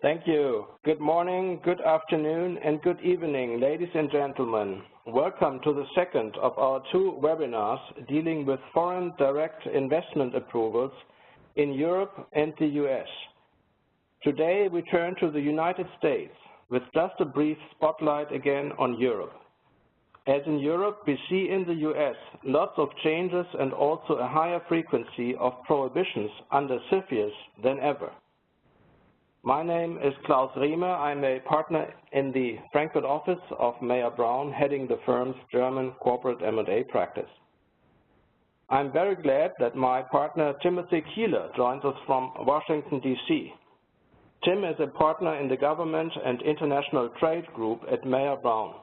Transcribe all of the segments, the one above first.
Thank you. Good morning, good afternoon, and good evening, ladies and gentlemen. Welcome to the second of our two webinars dealing with foreign direct investment approvals in Europe and the US. Today we turn to the United States with just a brief spotlight again on Europe. As in Europe, we see in the US lots of changes and also a higher frequency of prohibitions under CFIUS than ever. My name is Klaus Riemer. I'm a partner in the Frankfurt office of Mayer Brown, heading the firm's German corporate M&A practice. I'm very glad that my partner Timothy Keeler joins us from Washington, D.C. Tim is a partner in the Government and International Trade Group at Mayer Brown.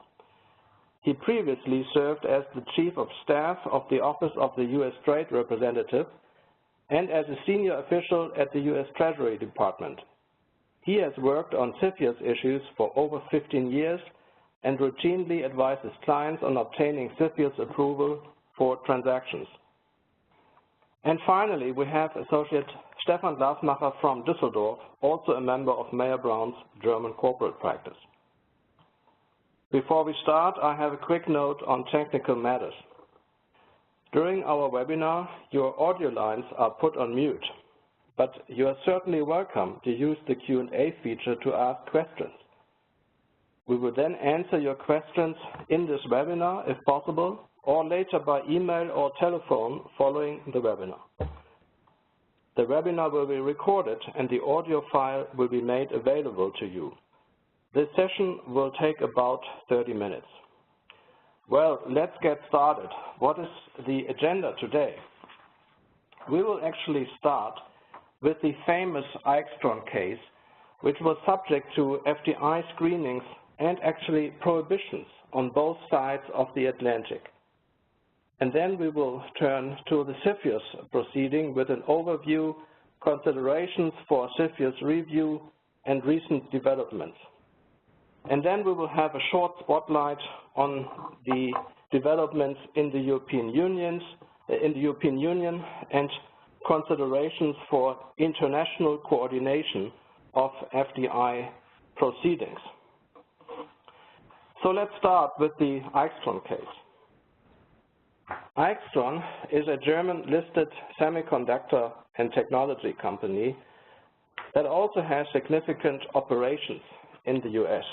He previously served as the Chief of Staff of the Office of the U.S. Trade Representative and as a senior official at the U.S. Treasury Department. He has worked on CFIUS issues for over 15 years and routinely advises clients on obtaining CFIUS approval for transactions. And finally, we have Associate Stefan Glasmacher from Düsseldorf, also a member of Mayer Brown's German corporate practice. Before we start, I have a quick note on technical matters. During our webinar, your audio lines are put on mute, but you are certainly welcome to use the Q&A feature to ask questions. We will then answer your questions in this webinar, if possible, or later by email or telephone following the webinar. The webinar will be recorded and the audio file will be made available to you. This session will take about 30 minutes. Well, let's get started. What is the agenda today? We will actually start with the famous Aixtron case, which was subject to FDI screenings and actually prohibitions on both sides of the Atlantic. And then we will turn to the CFIUS proceeding with an overview, considerations for CFIUS review, and recent developments. And then we will have a short spotlight on the developments in the European Union and considerations for international coordination of FDI proceedings. So let's start with the Aixtron case. Aixtron is a German-listed semiconductor and technology company that also has significant operations in the US.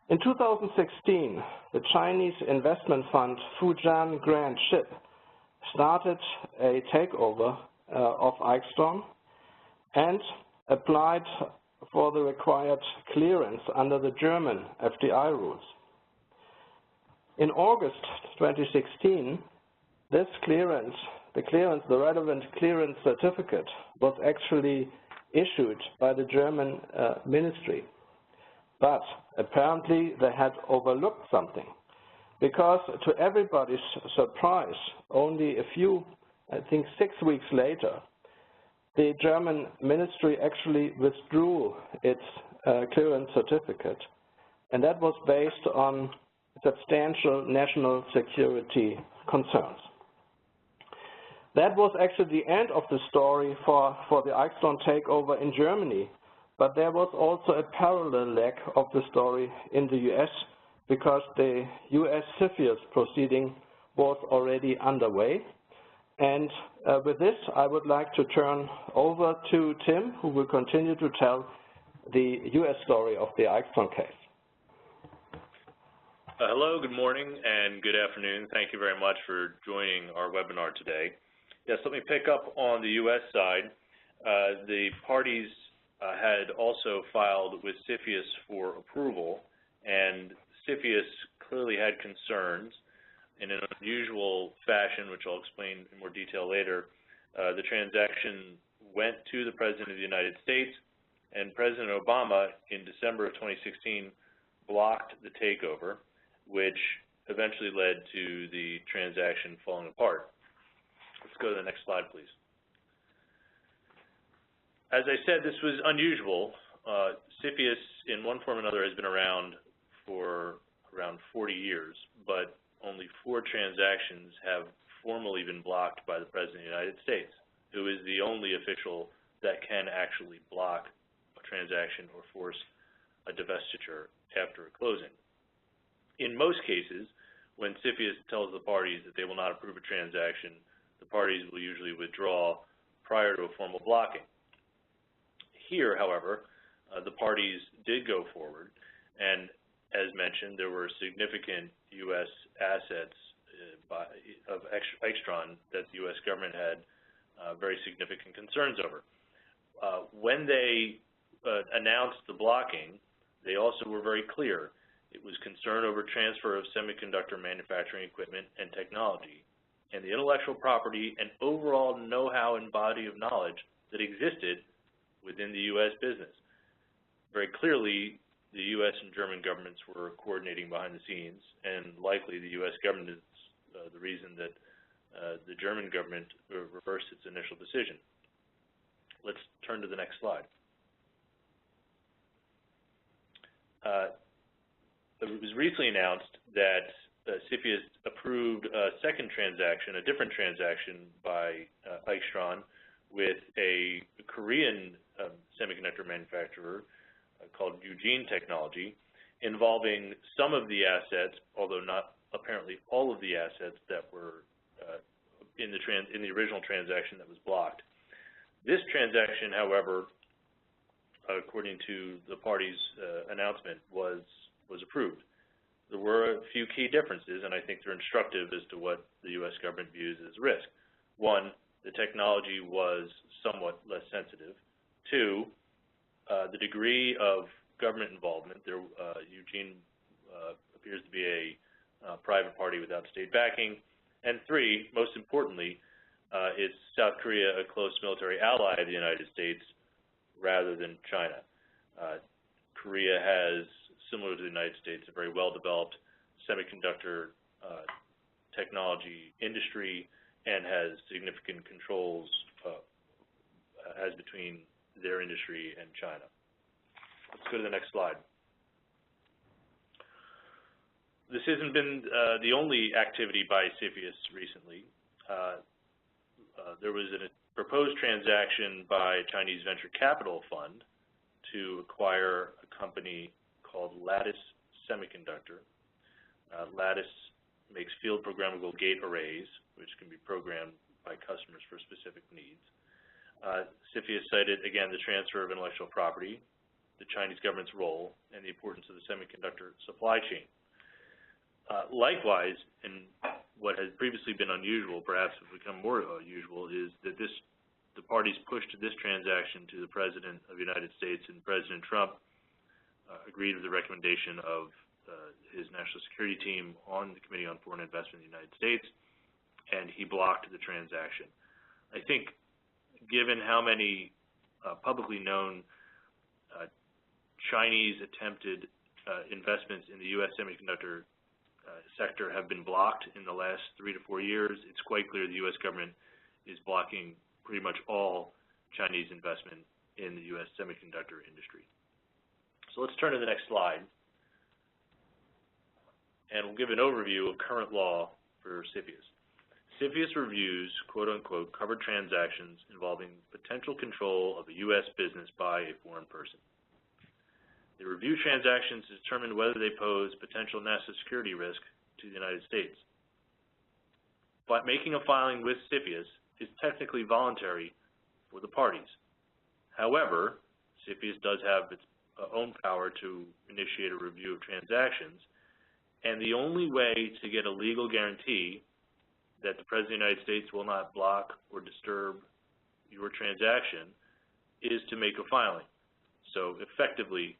In 2016, the Chinese investment fund Fujian Grand Chip started a takeover of Aixtron and applied for the required clearance under the German FDI rules. In August 2016, this clearance, the relevant clearance certificate, was actually issued by the German ministry. But apparently they had overlooked something, because to everybody's surprise, only a few, I think 6 weeks later, the German ministry actually withdrew its clearance certificate, and that was based on substantial national security concerns. That was actually the end of the story for the Aixtron takeover in Germany, but there was also a parallel leg of the story in the US, because the US CFIUS proceeding was already underway. And with this, I would like to turn over to Tim, who will continue to tell the US story of the Aixtron case. Hello, good morning, and good afternoon. Thank you very much for joining our webinar today. Yes, let me pick up on the US side. The parties had also filed with CFIUS for approval, and CFIUS clearly had concerns. In an unusual fashion, which I'll explain in more detail later, the transaction went to the President of the United States, and President Obama in December of 2016 blocked the takeover, which eventually led to the transaction falling apart. Let's go to the next slide, please. As I said, this was unusual. CFIUS, in one form or another, has been around for around 40 years, but only 4 transactions have formally been blocked by the President of the United States, who is the only official that can actually block a transaction or force a divestiture after a closing. In most cases, when CFIUS tells the parties that they will not approve a transaction, the parties will usually withdraw prior to a formal blocking. Here, however, the parties did go forward, and as mentioned, there were significant U.S. assets of Aixtron that the U.S. government had very significant concerns over. When they announced the blocking, they also were very clear. It was concern over transfer of semiconductor manufacturing equipment and technology, and the intellectual property and overall know-how and body of knowledge that existed within the U.S. business. Very clearly, the U.S. and German governments were coordinating behind the scenes, and likely the U.S. government is the reason that the German government reversed its initial decision. Let's turn to the next slide. It was recently announced that CFIUS approved a second transaction, a different transaction by Aixtron with a Korean semiconductor manufacturer called Eugene Technology, involving some of the assets, although not apparently all of the assets that were in the original transaction that was blocked. This transaction, however, according to the parties' announcement, was approved. There were a few key differences, and I think they're instructive as to what the U.S. government views as risk. One, the technology was somewhat less sensitive. Two, the degree of government involvement. Eugene appears to be a private party without state backing. And three, most importantly, is South Korea a close military ally of the United States rather than China? Korea has, similar to the United States, a very well-developed semiconductor technology industry and has significant controls as between their industry and China. Let's go to the next slide. This hasn't been the only activity by CFIUS recently. There was a proposed transaction by a Chinese venture capital fund to acquire a company called Lattice Semiconductor. Lattice makes field programmable gate arrays, which can be programmed by customers for specific needs. CFIUS cited, again, the transfer of intellectual property, the Chinese government's role, and the importance of the semiconductor supply chain. Likewise, and what has previously been unusual, perhaps has become more usual, is that the parties pushed this transaction to the President of the United States, and President Trump agreed with the recommendation of his national security team on the Committee on Foreign Investment in the United States, and he blocked the transaction. I think, given how many publicly known Chinese attempted investments in the U.S. semiconductor sector have been blocked in the last 3 to 4 years, it's quite clear the U.S. government is blocking pretty much all Chinese investment in the U.S. semiconductor industry. So let's turn to the next slide, and we'll give an overview of current law for CFIUS. CFIUS reviews, quote-unquote, covered transactions involving potential control of a U.S. business by a foreign person. They review transactions to determine whether they pose potential national security risk to the United States. But making a filing with CFIUS is technically voluntary for the parties. However, CFIUS does have its own power to initiate a review of transactions, and the only way to get a legal guarantee that the President of the United States will not block or disturb your transaction is to make a filing. So effectively,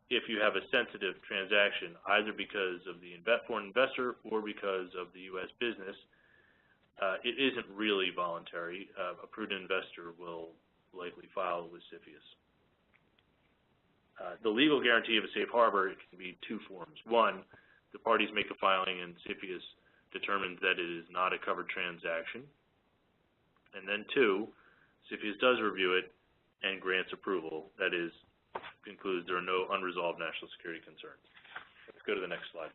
if you have a sensitive transaction, either because of the foreign investor or because of the U.S. business, it isn't really voluntary. A prudent investor will likely file with CFIUS. The legal guarantee of a safe harbor can be two forms. One, the parties make a filing and CFIUS determines that it is not a covered transaction. And then two, CFIUS does review it and grants approval. That is, concludes there are no unresolved national security concerns. Let's go to the next slide.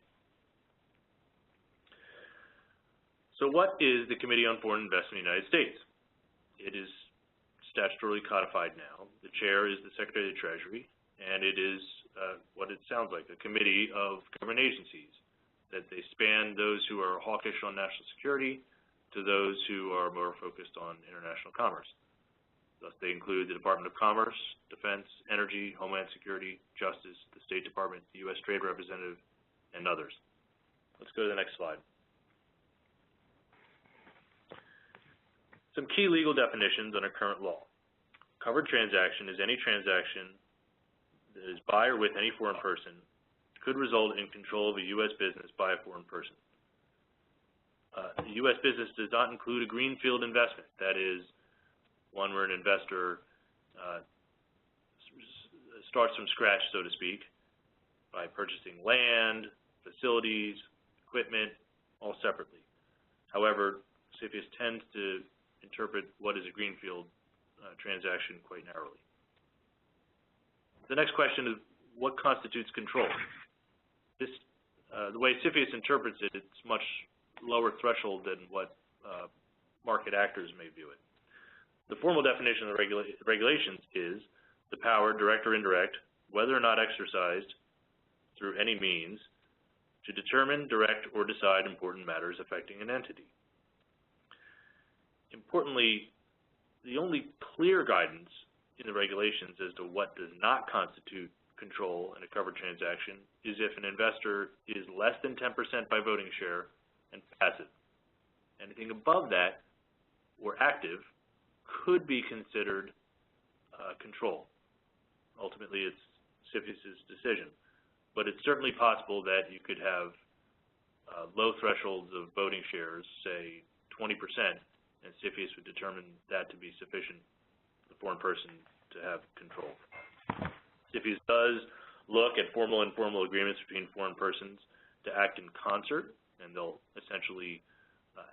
So what is the Committee on Foreign Investment in the United States? It is statutorily codified now. The chair is the Secretary of the Treasury. and it is what it sounds like, a committee of government agencies, that they span those who are hawkish on national security to those who are more focused on international commerce. Thus, they include the Department of Commerce, Defense, Energy, Homeland Security, Justice, the State Department, the U.S. Trade Representative, and others. Let's go to the next slide. Some key legal definitions under current law. Covered transaction is any transaction that is by or with any foreign person could result in control of a U.S. business by a foreign person. The U.S. business does not include a greenfield investment, that is, one where an investor starts from scratch, so to speak, by purchasing land, facilities, equipment, all separately. However, CFIUS tends to interpret what is a greenfield transaction quite narrowly. The next question is, what constitutes control? This, the way CFIUS interprets it, it's much lower threshold than what market actors may view it. The formal definition of the regulations is the power, direct or indirect, whether or not exercised through any means, to determine, direct, or decide important matters affecting an entity. Importantly, the only clear guidance in the regulations as to what does not constitute control in a covered transaction is if an investor is less than 10% by voting share and passive. Anything above that or active could be considered control. Ultimately, it's CFIUS's decision. But it's certainly possible that you could have low thresholds of voting shares, say 20%, and CFIUS would determine that to be sufficient for the foreign person to have control. CFIUS does look at formal and informal agreements between foreign persons to act in concert, and they'll essentially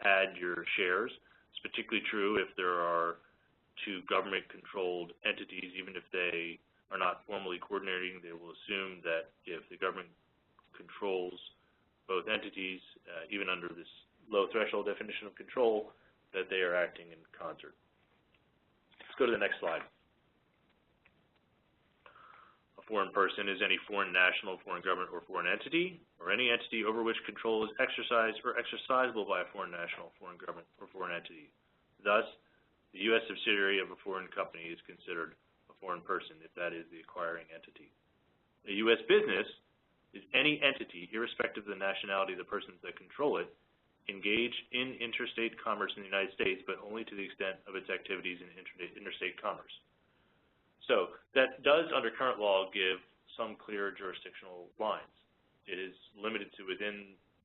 add your shares. It's particularly true if there are two government-controlled entities. Even if they are not formally coordinating, they will assume that if the government controls both entities, even under this low threshold definition of control, that they are acting in concert. Let's go to the next slide. A foreign person is any foreign national, foreign government, or foreign entity, or any entity over which control is exercised or exercisable by a foreign national, foreign government, or foreign entity. Thus, the U.S. subsidiary of a foreign company is considered a foreign person if that is the acquiring entity. A U.S. business is any entity, irrespective of the nationality of the persons that control it, engaged in interstate commerce in the United States, but only to the extent of its activities in interstate commerce. So that does, under current law, give some clear jurisdictional lines. It is limited to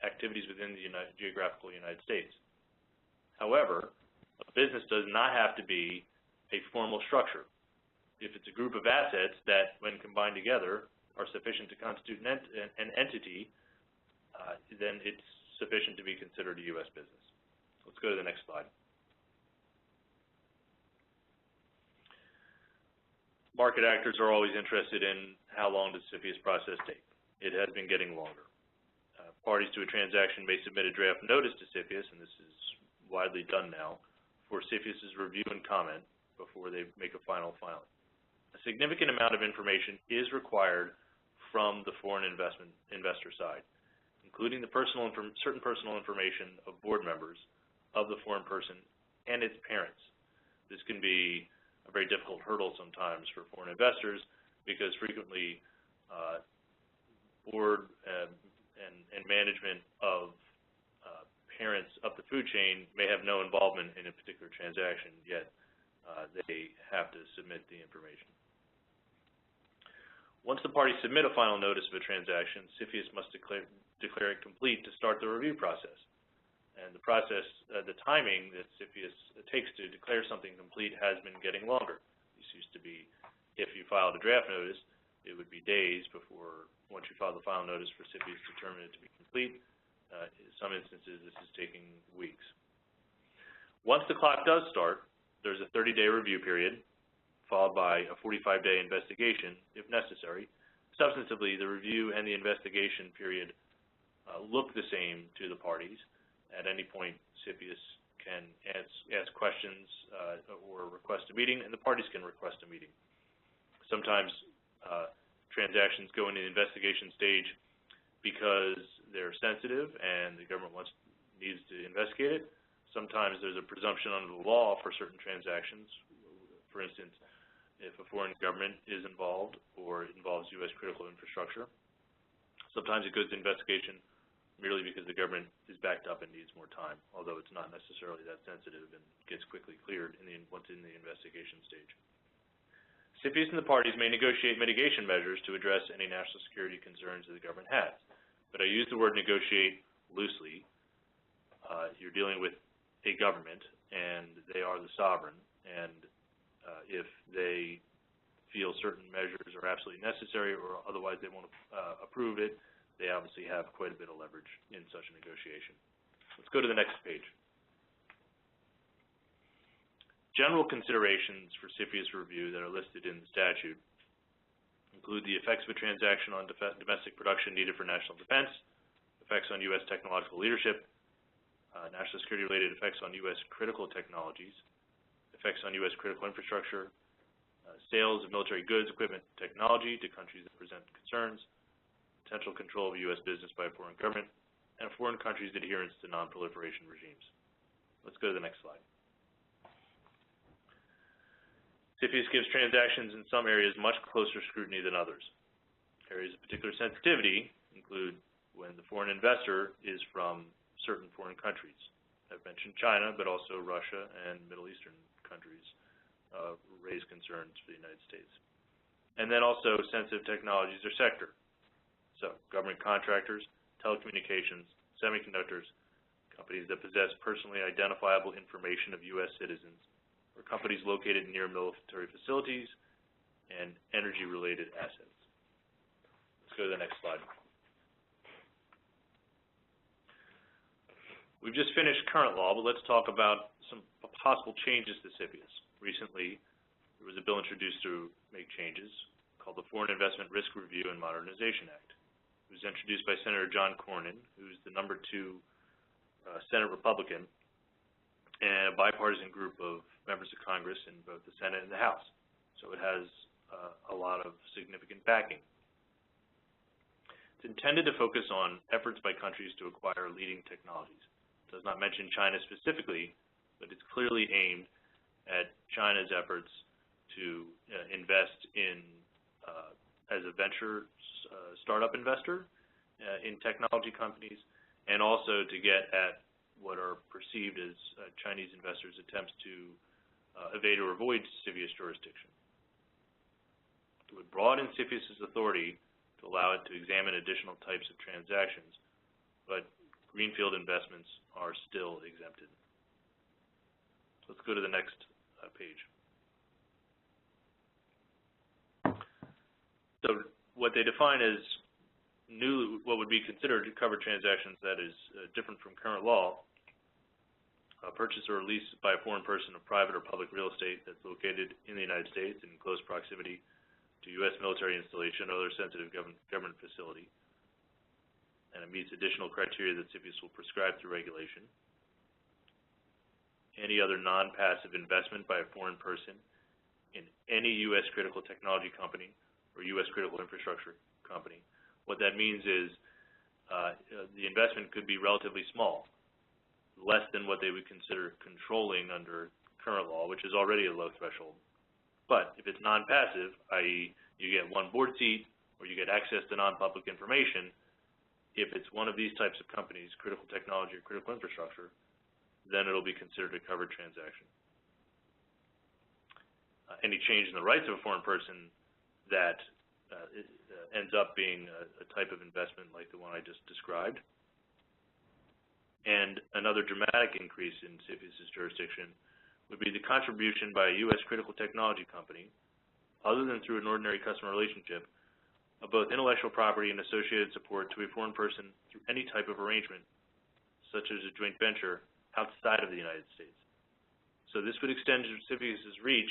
activities within the geographical United States. However, a business does not have to be a formal structure. If it's a group of assets that, when combined together, are sufficient to constitute an entity, then it's sufficient to be considered a U.S. business. Let's go to the next slide. Market actors are always interested in how long does CFIUS process take. It has been getting longer. Parties to a transaction may submit a draft notice to CFIUS, and this is widely done now, for CFIUS's review and comment before they make a final filing. A significant amount of information is required from the foreign investor side, including the certain personal information of board members of the foreign person and its parents. This can be a very difficult hurdle sometimes for foreign investors because frequently board and management of parents up the food chain may have no involvement in a particular transaction, yet they have to submit the information. Once the parties submit a final notice of a transaction, CFIUS must declare it complete to start the review process. And the process, the timing that CFIUS takes to declare something complete has been getting longer. This used to be, if you filed a draft notice, it would be days before, once you filed the final notice for CFIUS to determine it to be complete. In some instances, this is taking weeks. Once the clock does start, there's a 30-day review period, followed by a 45-day investigation, if necessary. Substantively, the review and the investigation period look the same to the parties. At any point, CFIUS can ask questions or request a meeting, and the parties can request a meeting. Sometimes transactions go into the investigation stage because they're sensitive and the government needs to investigate it. Sometimes there's a presumption under the law for certain transactions. For instance, if a foreign government is involved or it involves U.S. critical infrastructure. Sometimes it goes to investigation merely because the government is backed up and needs more time, although it's not necessarily that sensitive and gets quickly cleared once in the investigation stage. CFIUS and the parties may negotiate mitigation measures to address any national security concerns that the government has. But I use the word negotiate loosely. You're dealing with a government, and they are the sovereign, and if they feel certain measures are absolutely necessary or otherwise they won't approve it, they obviously have quite a bit of leverage in such a negotiation. Let's go to the next page. General considerations for CFIUS review that are listed in the statute include the effects of a transaction on domestic production needed for national defense, effects on U.S. technological leadership, national security-related effects on U.S. critical technologies, effects on U.S. critical infrastructure, sales of military goods, equipment, technology to countries that present concerns, potential control of U.S. business by a foreign government, and a foreign country's adherence to non-proliferation regimes. Let's go to the next slide. CFIUS gives transactions in some areas much closer scrutiny than others. Areas of particular sensitivity include when the foreign investor is from certain foreign countries. I've mentioned China, but also Russia and Middle Eastern countries raise concerns for the United States. And then also sensitive technologies or sector. So government contractors, telecommunications, semiconductors, companies that possess personally identifiable information of U.S. citizens, or companies located near military facilities and energy-related assets. Let's go to the next slide. We've just finished current law, but let's talk about some possible changes to CFIUS. Recently, there was a bill introduced to make changes called the Foreign Investment Risk Review and Modernization Act. It was introduced by Senator John Cornyn, who's the #2 Senate Republican, and a bipartisan group of members of Congress in both the Senate and the House. So it has a lot of significant backing. It's intended to focus on efforts by countries to acquire leading technologies. It does not mention China specifically, but it's clearly aimed at China's efforts to invest in, as a venture startup investor in technology companies, and also to get at what are perceived as Chinese investors' attempts to evade or avoid CFIUS jurisdiction. It would broaden CFIUS's authority to allow it to examine additional types of transactions, but greenfield investments are still exempted. Let's go to the next page. So what they define as what would be considered covered transactions that is different from current law: a purchase or lease by a foreign person of private or public real estate that's located in the United States in close proximity to U.S. military installation or other sensitive government facility, and it meets additional criteria that CFIUS will prescribe through regulation. Any other non-passive investment by a foreign person in any U.S. critical technology company or U.S. critical infrastructure company. What that means is the investment could be relatively small, less than what they would consider controlling under current law, which is already a low threshold. But if it's non-passive, i.e. you get one board seat or you get access to non-public information, if it's one of these types of companies, critical technology or critical infrastructure, then it'll be considered a covered transaction. Any change in the rights of a foreign person that ends up being a type of investment like the one I just described. And another dramatic increase in CFIUS's jurisdiction would be the contribution by a U.S. critical technology company, other than through an ordinary customer relationship, of both intellectual property and associated support to a foreign person through any type of arrangement, such as a joint venture outside of the United States. So this would extend CFIUS's reach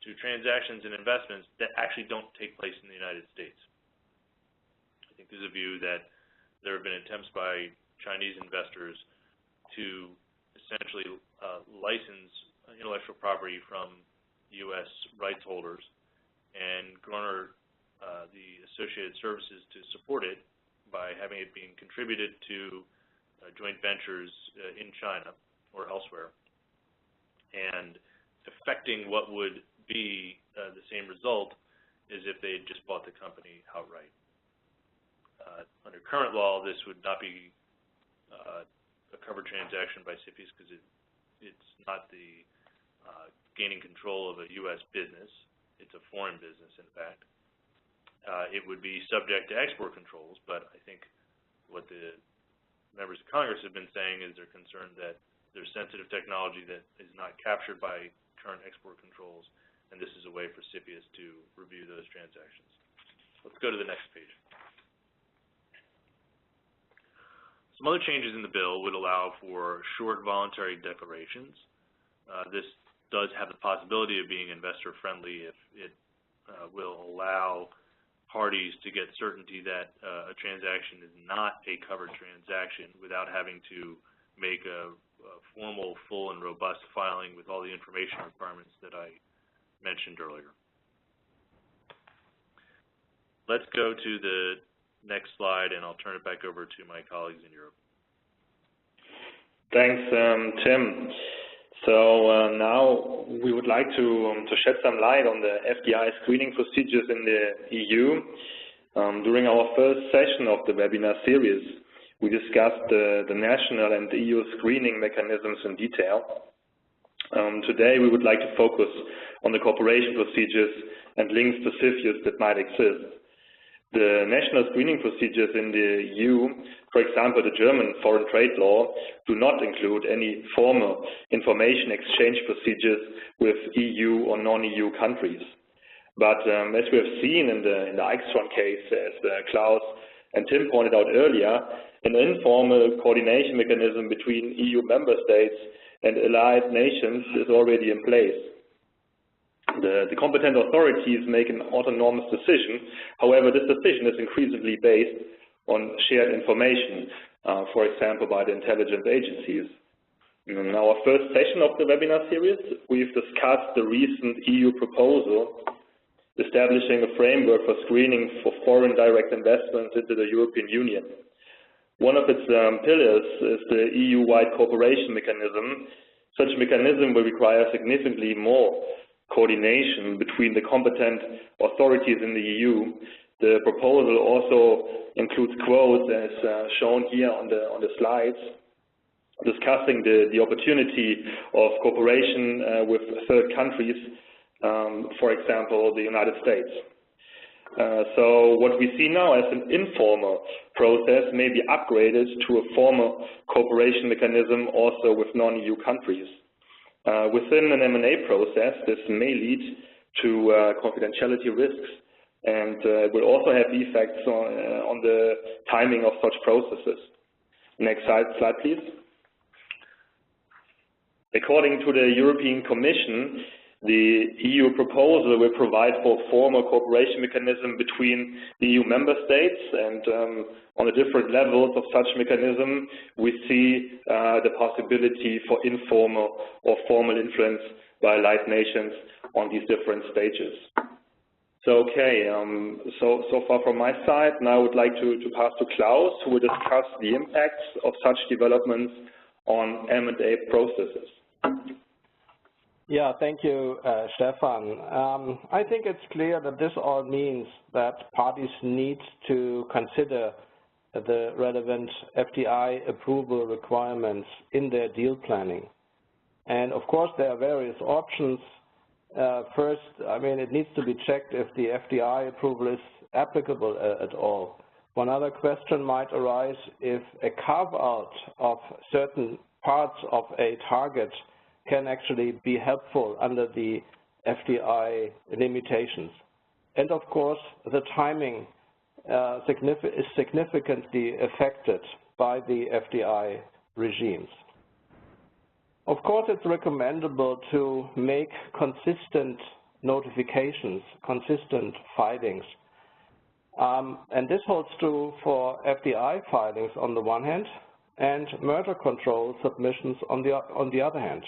to transactions and investments that actually don't take place in the United States. I think there's a view that there have been attempts by Chinese investors to essentially license intellectual property from U.S. rights holders and garner the associated services to support it by having it being contributed to joint ventures in China or elsewhere, and affecting what would be the same result as if they had just bought the company outright. Under current law, this would not be a covered transaction by CFIUS because it's not the gaining control of a U.S. business. It's a foreign business, in fact. It would be subject to export controls, but I think what the members of Congress have been saying is they're concerned that there's sensitive technology that is not captured by current export controls, and this is a way for CFIUS to review those transactions. Let's go to the next page. Some other changes in the bill would allow for short voluntary declarations. This does have the possibility of being investor-friendly if it will allow parties to get certainty that a transaction is not a covered transaction without having to make a formal, full, and robust filing with all the information requirements that I mentioned earlier. Let's go to the next slide, and I'll turn it back over to my colleagues in Europe. Thanks, Tim. So now we would like to shed some light on the FDI screening procedures in the EU. During our first session of the webinar series, we discussed the national and the EU screening mechanisms in detail. Today we would like to focus on the cooperation procedures and links to CFIUS that might exist. The national screening procedures in the EU, for example, the German foreign trade law, do not include any formal information exchange procedures with EU or non-EU countries. But as we have seen in the Aixtron case, as Klaus and Tim pointed out earlier, an informal coordination mechanism between EU member states and allied nations is already in place. The competent authorities make an autonomous decision. However, this decision is increasingly based on shared information, for example, by the intelligence agencies. In our first session of the webinar series, we've discussed the recent EU proposal establishing a framework for screening for foreign direct investments into the European Union. One of its pillars is the EU-wide cooperation mechanism. Such a mechanism will require significantly more coordination between the competent authorities in the EU. The proposal also includes quotes, as shown here on the slides, discussing the opportunity of cooperation with third countries, for example, the United States. So what we see now as an informal process may be upgraded to a formal cooperation mechanism also with non-EU countries. Within an M&A process, this may lead to confidentiality risks, and will also have effects on the timing of such processes. Next slide, please. According to the European Commission, the EU proposal will provide for a formal cooperation mechanism between the EU member states, and on the different levels of such mechanism, we see the possibility for informal or formal influence by allied nations on these different stages. So, okay, so far from my side. Now I would like to pass to Klaus, who will discuss the impacts of such developments on M&A processes. Yeah, thank you, Stefan. I think it's clear that this all means that parties need to consider the relevant FDI approval requirements in their deal planning. And of course, there are various options. First, I mean, it needs to be checked if the FDI approval is applicable at all. One other question might arise if a carve-out of certain parts of a target can actually be helpful under the FDI limitations. And of course, the timing is significantly affected by the FDI regimes. Of course, it's recommendable to make consistent notifications, consistent filings. And this holds true for FDI filings on the one hand, and merger control submissions on the other hand,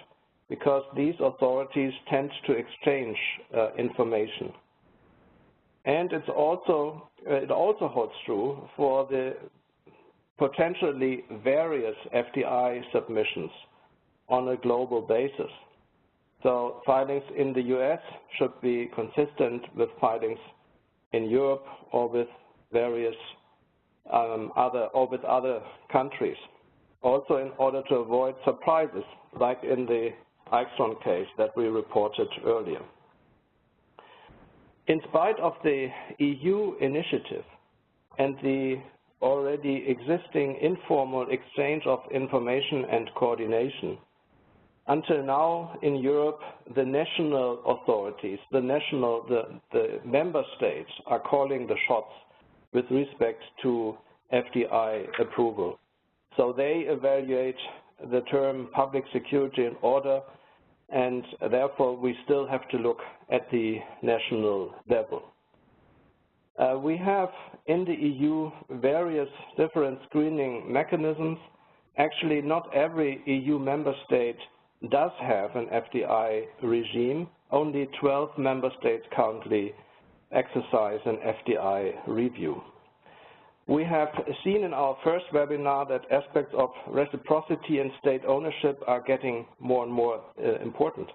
because these authorities tend to exchange information. And it also holds true for the potentially various FDI submissions on a global basis. So filings in the US should be consistent with filings in Europe or with various other countries. Also, in order to avoid surprises, like in the Aixtron case that we reported earlier. In spite of the EU initiative and the already existing informal exchange of information and coordination, until now in Europe, the national authorities, the member states are calling the shots with respect to FDI approval. So they evaluate the term public security and order, and therefore we still have to look at the national level. We have in the EU various different screening mechanisms. Actually, not every EU member state does have an FDI regime. Only 12 member states currently exercise an FDI review. We have seen in our first webinar that aspects of reciprocity and state ownership are getting more and more important.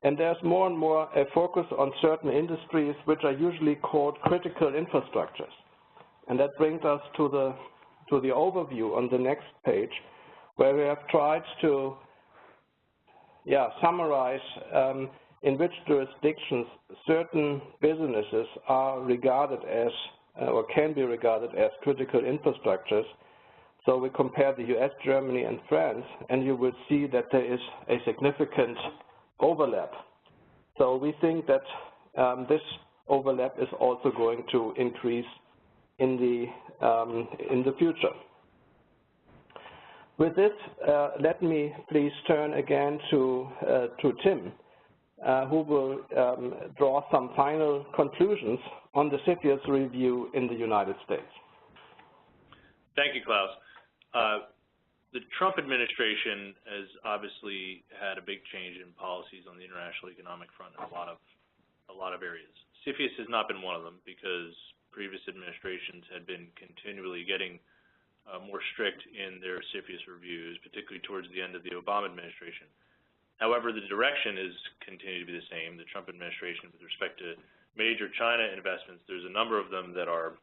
And there's more and more a focus on certain industries which are usually called critical infrastructures. And that brings us to the overview on the next page, where we have tried to summarize in which jurisdictions certain businesses are regarded as or can be regarded as critical infrastructures. So we compare the US, Germany, and France, and you will see that there is a significant overlap. So we think that this overlap is also going to increase in the future. With this, let me please turn again to Tim, who will draw some final conclusions on the CFIUS review in the United States. Thank you, Klaus. The Trump administration has obviously had a big change in policies on the international economic front in a lot of areas. CFIUS has not been one of them because previous administrations had been continually getting more strict in their CFIUS reviews, particularly towards the end of the Obama administration. However, the direction is continued to be the same. The Trump administration, with respect to major China investments, there's a number of them that are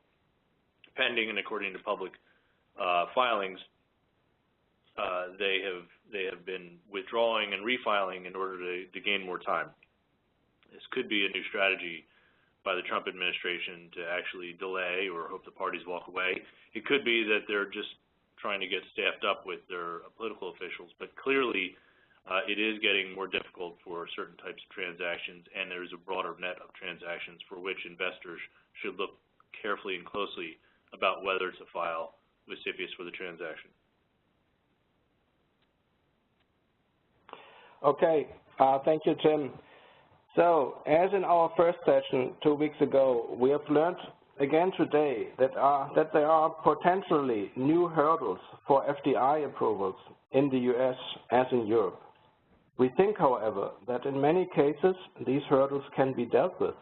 pending, and according to public filings, they have been withdrawing and refiling in order to gain more time. This could be a new strategy by the Trump administration to actually delay or hope the parties walk away. It could be that they're just trying to get staffed up with their political officials, but clearly it is getting more difficult for certain types of transactions, and there's a broader net of transactions for which investors should look carefully and closely about whether to file with CFIUS for the transaction. Okay, thank you, Tim. So, as in our first session 2 weeks ago, we have learned again today that there are potentially new hurdles for FDI approvals in the US as in Europe. We think, however, that in many cases these hurdles can be dealt with.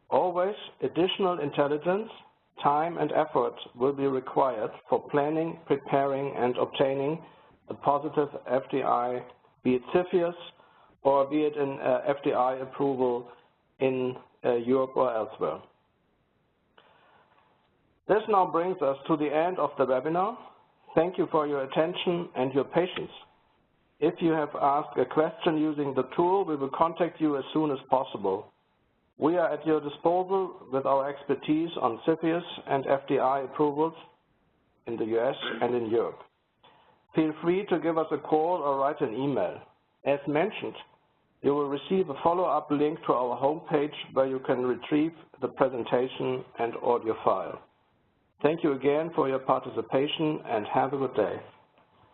Always, additional intelligence, time, and effort will be required for planning, preparing, and obtaining a positive FDI, be it CFIUS or be it an FDI approval in Europe or elsewhere. This now brings us to the end of the webinar. Thank you for your attention and your patience. If you have asked a question using the tool, we will contact you as soon as possible. We are at your disposal with our expertise on CFIUS and FDI approvals in the US and in Europe. Feel free to give us a call or write an email. As mentioned, you will receive a follow-up link to our homepage where you can retrieve the presentation and audio file. Thank you again for your participation and have a good day.